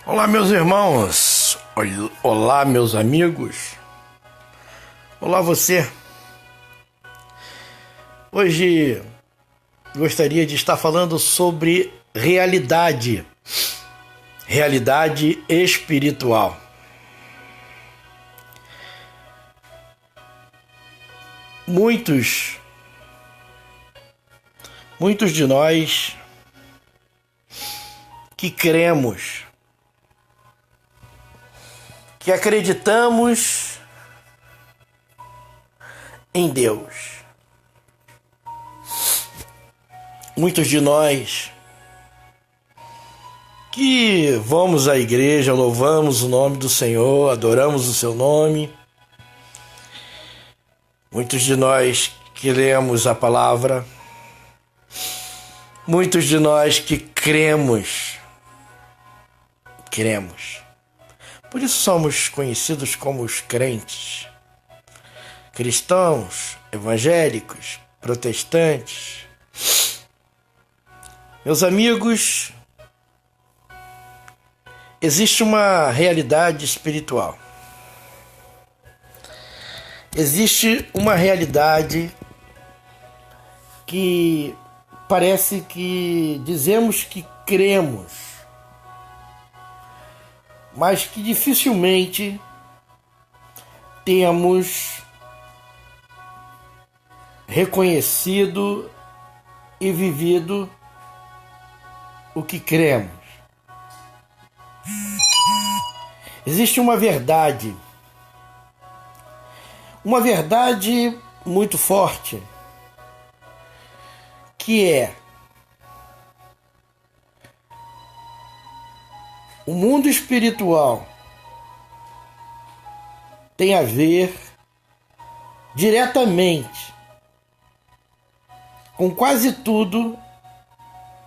Olá, meus irmãos. Olá, meus amigos. Olá, você. Hoje gostaria de estar falando sobre realidade espiritual. Muitos de nós que cremos, que acreditamos em Deus. Muitos de nós que vamos à igreja, louvamos o nome do Senhor, adoramos o seu nome. Muitos de nós que lemos a palavra. Muitos de nós que cremos. Por isso somos conhecidos como os crentes. Cristãos, evangélicos, protestantes. Meus amigos, existe uma realidade espiritual. Existe uma realidade que parece que dizemos que cremos, mas que dificilmente temos reconhecido e vivido o que cremos. Existe uma verdade muito forte, que é: o mundo espiritual tem a ver diretamente com quase tudo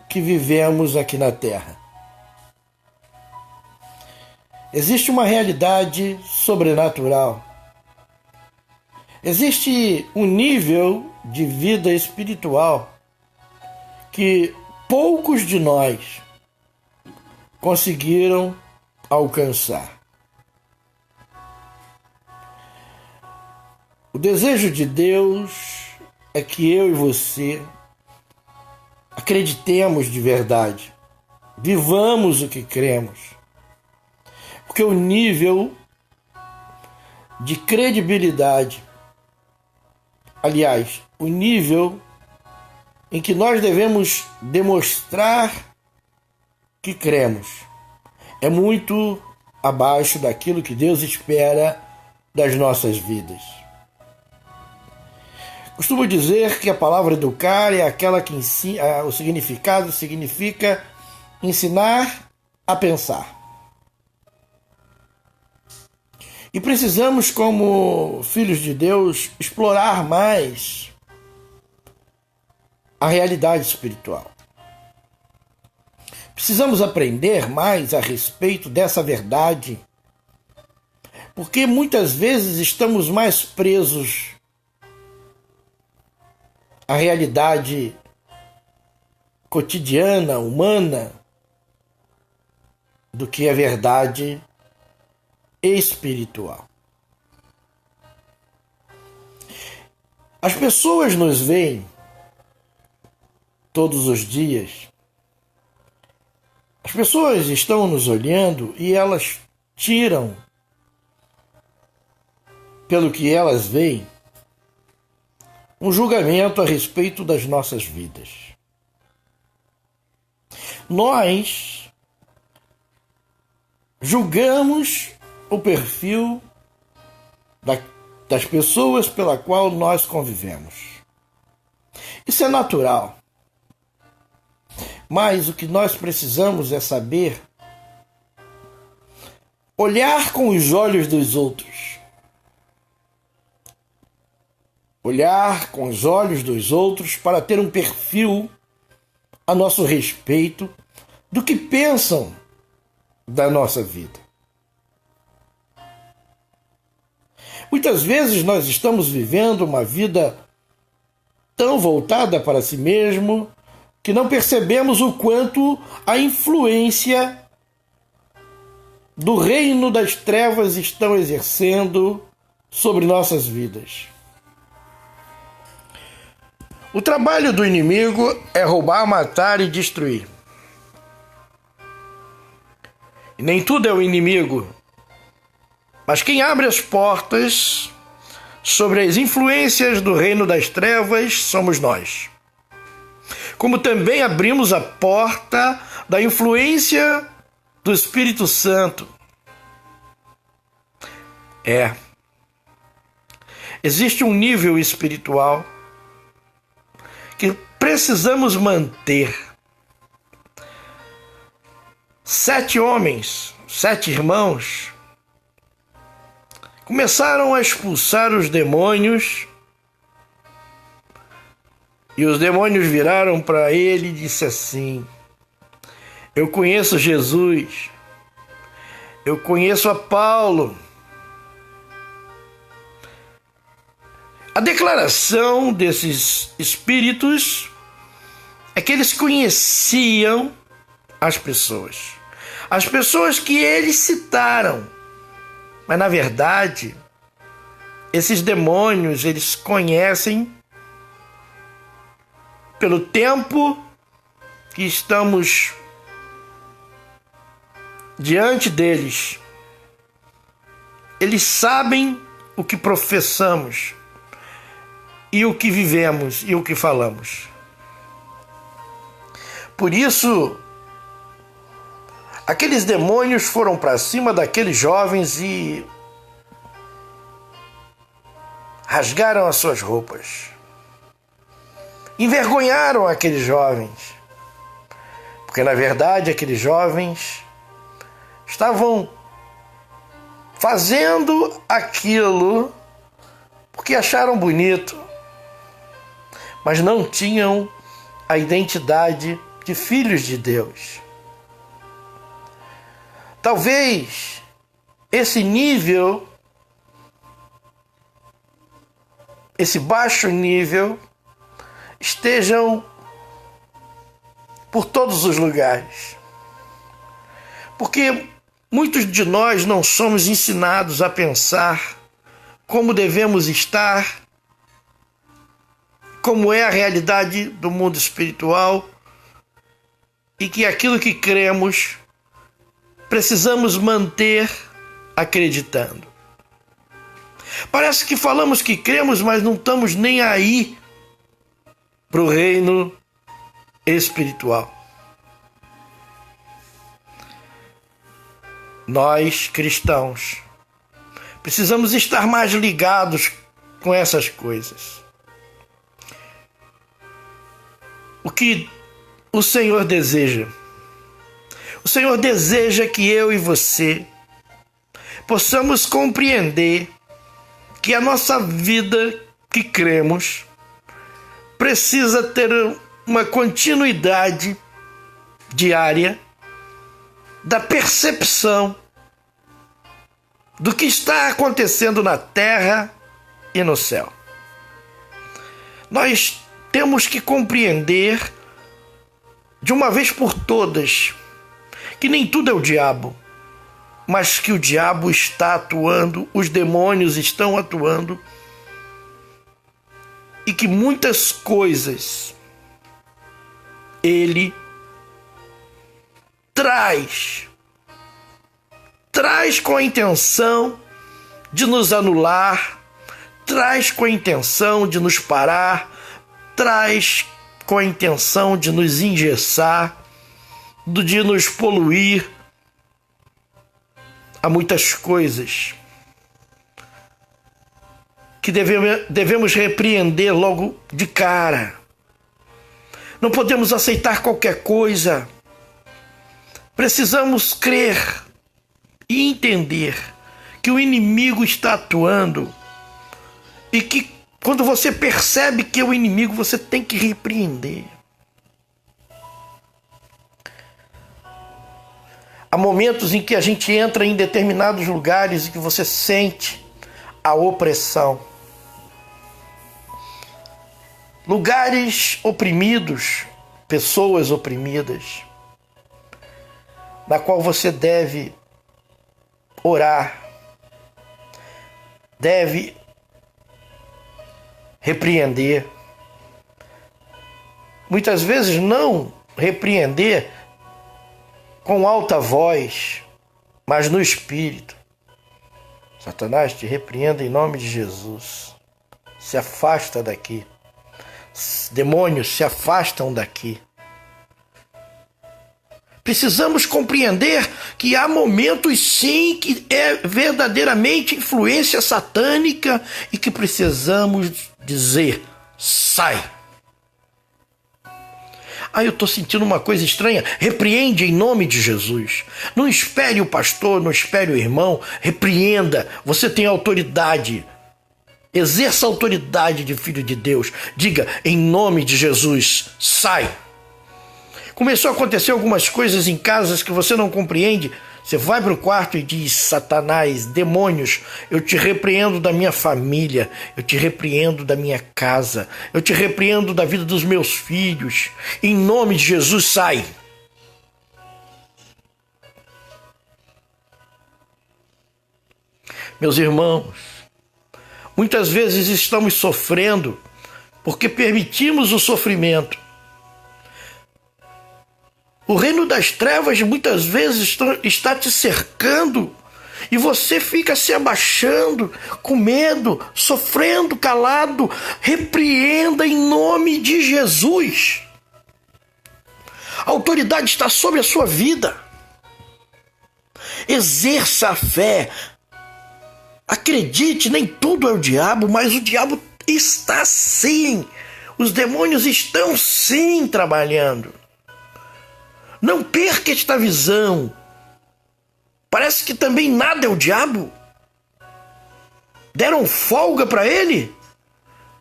que vivemos aqui na Terra. Existe uma realidade sobrenatural. Existe um nível de vida espiritual que poucos de nós conseguiram alcançar. O desejo de Deus é que eu e você acreditemos de verdade, vivamos o que cremos, porque o nível de credibilidade, aliás, o nível em que nós devemos demonstrar que cremos, é muito abaixo daquilo que Deus espera das nossas vidas. Costumo dizer que a palavra educar é aquela que ensina, o significado significa ensinar a pensar. E precisamos, como filhos de Deus, explorar mais a realidade espiritual. Precisamos aprender mais a respeito dessa verdade, porque muitas vezes estamos mais presos à realidade cotidiana, humana, do que a verdade espiritual. As pessoas nos veem todos os dias. As pessoas estão nos olhando e elas tiram, pelo que elas veem, um julgamento a respeito das nossas vidas. Nós julgamos o perfil das pessoas pela qual nós convivemos. Isso é natural. Mas o que nós precisamos é saber olhar com os olhos dos outros. Olhar com os olhos dos outros para ter um perfil a nosso respeito do que pensam da nossa vida. Muitas vezes nós estamos vivendo uma vida tão voltada para si mesmo que não percebemos o quanto a influência do reino das trevas estão exercendo sobre nossas vidas. O trabalho do inimigo é roubar, matar e destruir. E nem tudo é o inimigo, mas quem abre as portas sobre as influências do reino das trevas somos nós. Como também abrimos a porta da influência do Espírito Santo. Existe um nível espiritual que precisamos manter. 7 homens, 7 irmãos, começaram a expulsar os demônios, e os demônios viraram para ele e disse assim: eu conheço Jesus, eu conheço a Paulo. A declaração desses espíritos é que eles conheciam as pessoas que eles citaram. Mas, na verdade, esses demônios, eles conhecem pelo tempo que estamos diante deles. Eles sabem o que professamos e o que vivemos e o que falamos. Por isso, aqueles demônios foram para cima daqueles jovens e rasgaram as suas roupas. Envergonharam aqueles jovens. Porque, na verdade, aqueles jovens estavam fazendo aquilo porque acharam bonito, mas não tinham a identidade de filhos de Deus. Talvez esse nível, esse baixo nível, estejam por todos os lugares. Porque muitos de nós não somos ensinados a pensar como devemos estar, como é a realidade do mundo espiritual, e que aquilo que cremos precisamos manter acreditando. Parece que falamos que cremos, mas não estamos nem aí para o reino espiritual. Nós, cristãos, precisamos estar mais ligados com essas coisas. O que o Senhor deseja? O Senhor deseja que eu e você possamos compreender que a nossa vida que cremos precisa ter uma continuidade diária da percepção do que está acontecendo na terra e no céu. Nós temos que compreender de uma vez por todas que nem tudo é o diabo, mas que o diabo está atuando, os demônios estão atuando, e que muitas coisas ele traz com a intenção de nos anular, traz com a intenção de nos parar, traz com a intenção de nos engessar, de nos poluir a muitas coisas que devemos repreender logo de cara. Não podemos aceitar qualquer coisa. Precisamos crer e entender que o inimigo está atuando e que quando você percebe que é o inimigo, você tem que repreender. Há momentos em que a gente entra em determinados lugares e que você sente a opressão. Lugares oprimidos, pessoas oprimidas, na qual você deve orar, deve repreender. Muitas vezes não repreender com alta voz, mas no espírito. Satanás, te repreenda em nome de Jesus. Se afasta daqui. Demônios, se afastam daqui. Precisamos compreender que há momentos, sim, que é verdadeiramente influência satânica e que precisamos dizer: sai. Eu estou sentindo uma coisa estranha. Repreende em nome de Jesus. Não espere o pastor, não espere o irmão. Repreenda. Você tem autoridade. Exerça a autoridade de filho de Deus. Diga, em nome de Jesus, sai. Começou a acontecer algumas coisas em casas que você não compreende. Você vai para o quarto e diz: Satanás, demônios, eu te repreendo da minha família, eu te repreendo da minha casa, eu te repreendo da vida dos meus filhos. Em nome de Jesus, sai. Meus irmãos, muitas vezes estamos sofrendo porque permitimos o sofrimento. O reino das trevas muitas vezes está te cercando e você fica se abaixando, com medo, sofrendo, calado. Repreenda em nome de Jesus. A autoridade está sobre a sua vida. Exerça a fé. Acredite, nem tudo é o diabo, mas o diabo está sim. Os demônios estão sim trabalhando. Não perca esta visão. Parece que também nada é o diabo. Deram folga para ele?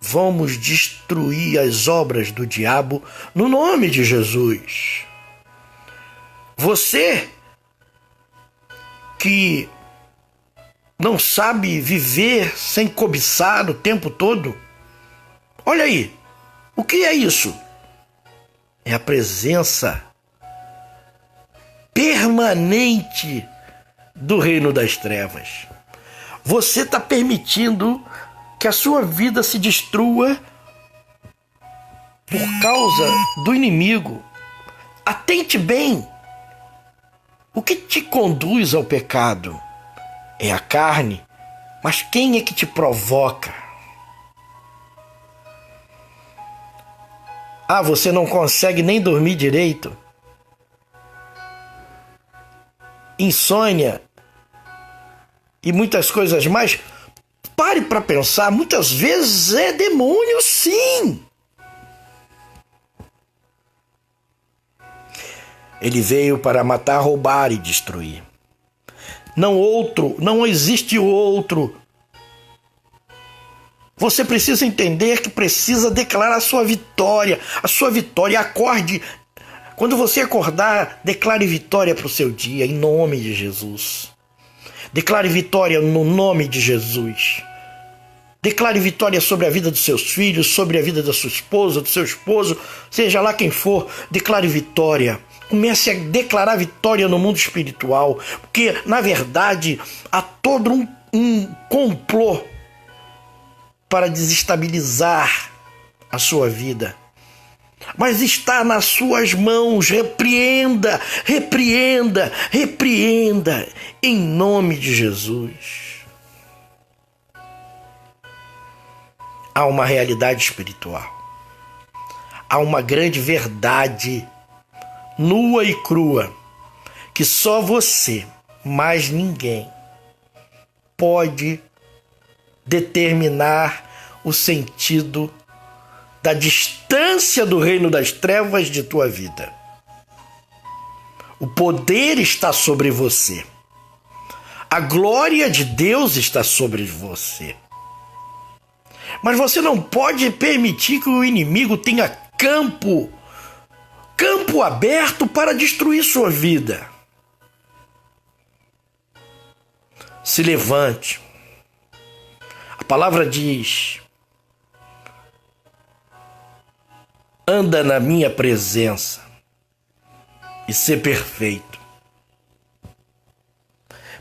Vamos destruir as obras do diabo no nome de Jesus. Você que não sabe viver sem cobiçar o tempo todo, olha aí, o que é isso? É a presença permanente do reino das trevas. Você está permitindo que a sua vida se destrua por causa do inimigo. Atente bem. O que te conduz ao pecado é a carne, mas quem é que te provoca? Você não consegue nem dormir direito. Insônia e muitas coisas mais. Pare para pensar, muitas vezes é demônio, sim. Ele veio para matar, roubar e destruir. Não existe outro. Você precisa entender que precisa declarar a sua vitória. Acorde. Quando você acordar, declare vitória para o seu dia, em nome de Jesus. Declare vitória no nome de Jesus. Declare vitória sobre a vida dos seus filhos, sobre a vida da sua esposa, do seu esposo, seja lá quem for. Declare vitória. Comece a declarar vitória no mundo espiritual, porque, na verdade, há todo um complô para desestabilizar a sua vida. Mas está nas suas mãos. Repreenda, em nome de Jesus. Há uma realidade espiritual. Há uma grande verdade nua e crua que só você, mais ninguém, pode determinar o sentido da distância do reino das trevas de tua vida. O poder está sobre você. A glória de Deus está sobre você. Mas você não pode permitir que o inimigo tenha campo aberto para destruir sua vida. Se levante. A palavra diz: anda na minha presença e ser perfeito.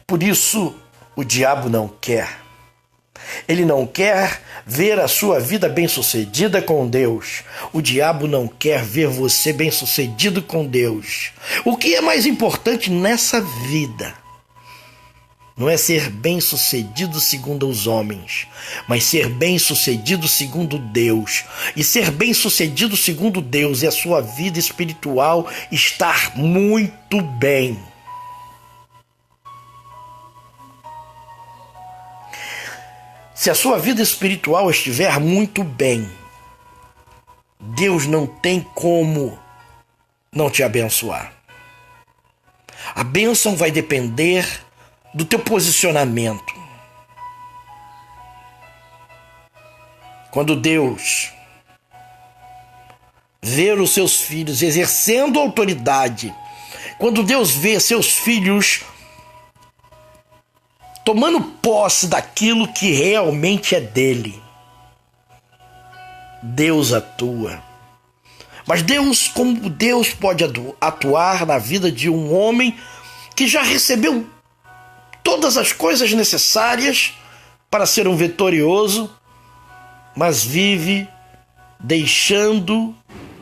Por isso, o diabo não quer. Ele não quer ver a sua vida bem-sucedida com Deus. O diabo não quer ver você bem-sucedido com Deus. O que é mais importante nessa vida não é ser bem-sucedido segundo os homens, mas ser bem-sucedido segundo Deus. E ser bem-sucedido segundo Deus é a sua vida espiritual estar muito bem. Se a sua vida espiritual estiver muito bem, Deus não tem como não te abençoar. A bênção vai depender do teu posicionamento. Quando Deus vê os seus filhos exercendo autoridade, quando Deus vê seus filhos tomando posse daquilo que realmente é dele, Deus atua. Mas como Deus pode atuar na vida de um homem que já recebeu todas as coisas necessárias para ser um vitorioso, mas vive deixando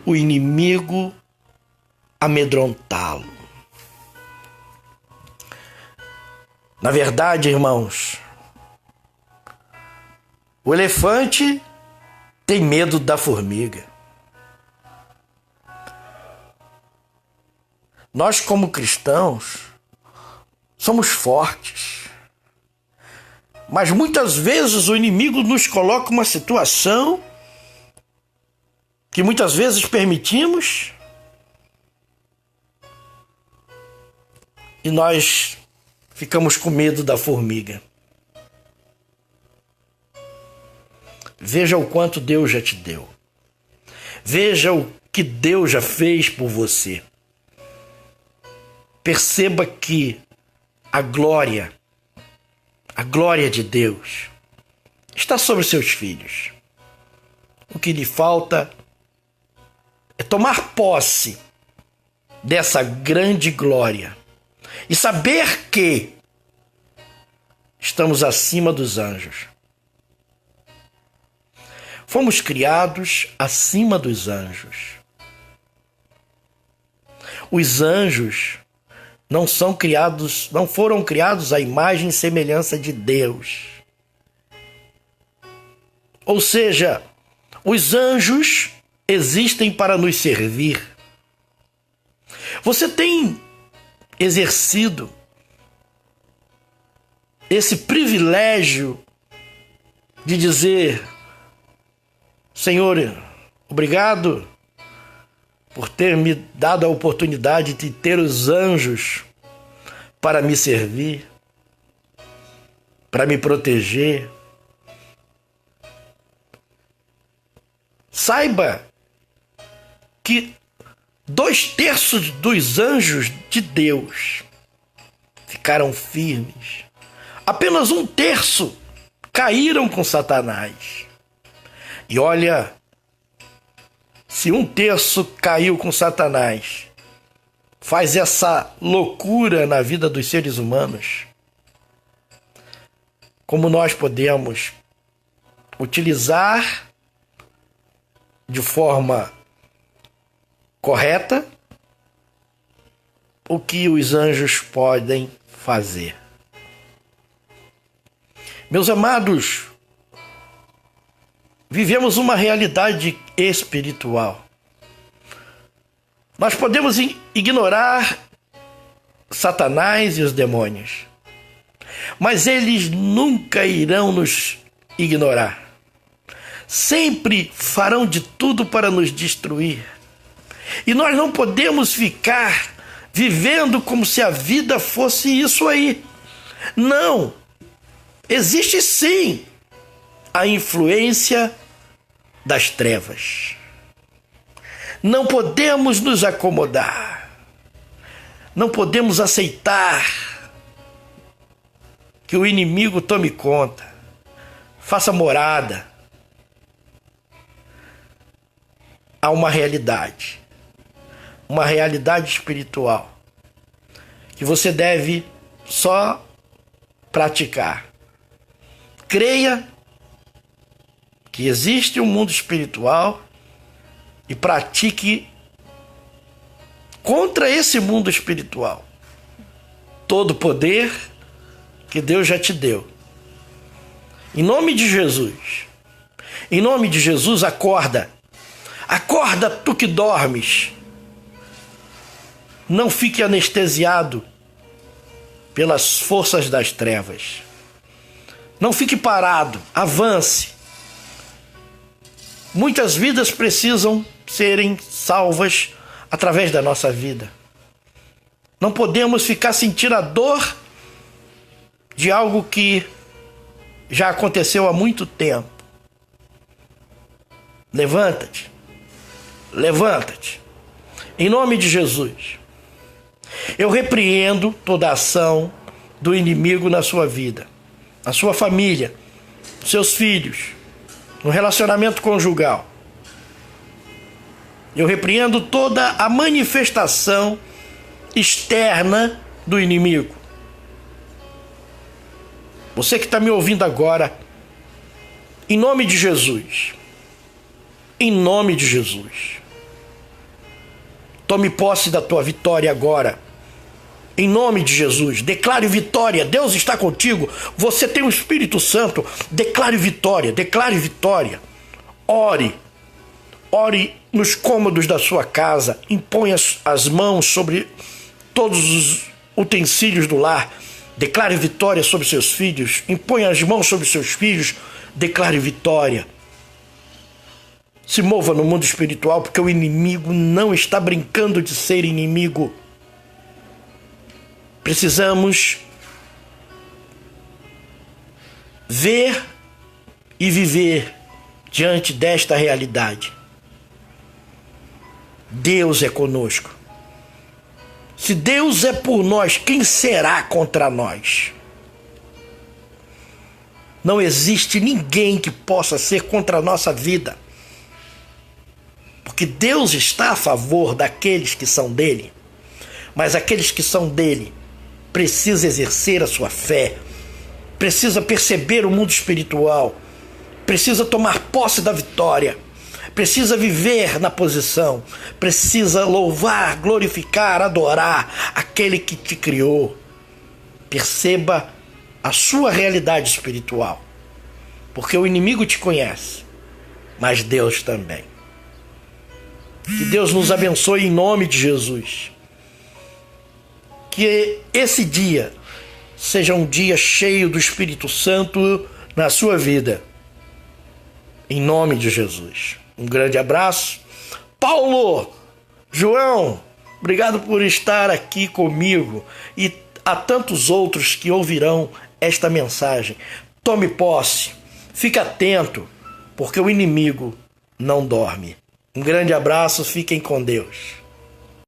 o inimigo amedrontá-lo? Na verdade, irmãos, o elefante tem medo da formiga. Nós, como cristãos, somos fortes. Mas muitas vezes o inimigo nos coloca uma situação que muitas vezes permitimos e nós ficamos com medo da formiga. Veja o quanto Deus já te deu. Veja o que Deus já fez por você. Perceba que a glória de Deus está sobre seus filhos. O que lhe falta é tomar posse dessa grande glória e saber que estamos acima dos anjos. Fomos criados acima dos anjos. Os anjos não foram criados à imagem e semelhança de Deus. Ou seja, os anjos existem para nos servir. Você tem exercido esse privilégio de dizer: Senhor, obrigado por ter me dado a oportunidade de ter os anjos para me servir, para me proteger. Saiba que 2/3 dos anjos de Deus ficaram firmes. Apenas 1/3 caíram com Satanás. E olha, se 1/3 caiu com Satanás, faz essa loucura na vida dos seres humanos, como nós podemos utilizar de forma correta o que os anjos podem fazer. Meus amados, vivemos uma realidade espiritual. Nós podemos ignorar Satanás e os demônios, mas eles nunca irão nos ignorar. Sempre farão de tudo para nos destruir. E nós não podemos ficar vivendo como se a vida fosse isso aí. Não! Existe sim a influência das trevas. Não podemos nos acomodar. Não podemos aceitar que o inimigo tome conta, faça morada. Há uma realidade espiritual que você deve só praticar. Creia que existe um mundo espiritual e pratique contra esse mundo espiritual todo o poder que Deus já te deu. Em nome de Jesus. Em nome de Jesus, acorda. Acorda, tu que dormes. Não fique anestesiado pelas forças das trevas. Não fique parado, avance. Muitas vidas precisam serem salvas através da nossa vida. Não podemos ficar sentindo a dor de algo que já aconteceu há muito tempo. Levanta-te. Levanta-te. Em nome de Jesus. Eu repreendo toda ação do inimigo na sua vida, na sua família, nos seus filhos, no relacionamento conjugal. Eu repreendo toda a manifestação externa do inimigo. Você que está me ouvindo agora, em nome de Jesus, em nome de Jesus, tome posse da tua vitória agora. Em nome de Jesus, declare vitória. Deus está contigo. Você tem o Espírito Santo. Declare vitória, declare vitória. Ore. Ore nos cômodos da sua casa. Imponha as mãos sobre todos os utensílios do lar. Declare vitória sobre seus filhos. Imponha as mãos sobre seus filhos. Declare vitória. Se mova no mundo espiritual, porque o inimigo não está brincando de ser inimigo. Precisamos ver e viver diante desta realidade. Deus é conosco. Se Deus é por nós, quem será contra nós? Não existe ninguém que possa ser contra a nossa vida. Porque Deus está a favor daqueles que são dele. Mas aqueles que são dele precisa exercer a sua fé, precisa perceber o mundo espiritual, precisa tomar posse da vitória, precisa viver na posição, precisa louvar, glorificar, adorar aquele que te criou. Perceba a sua realidade espiritual, porque o inimigo te conhece, mas Deus também. Que Deus nos abençoe em nome de Jesus. Que esse dia seja um dia cheio do Espírito Santo na sua vida. Em nome de Jesus. Um grande abraço. Paulo, João, obrigado por estar aqui comigo. E a tantos outros que ouvirão esta mensagem. Tome posse. Fique atento, porque o inimigo não dorme. Um grande abraço. Fiquem com Deus.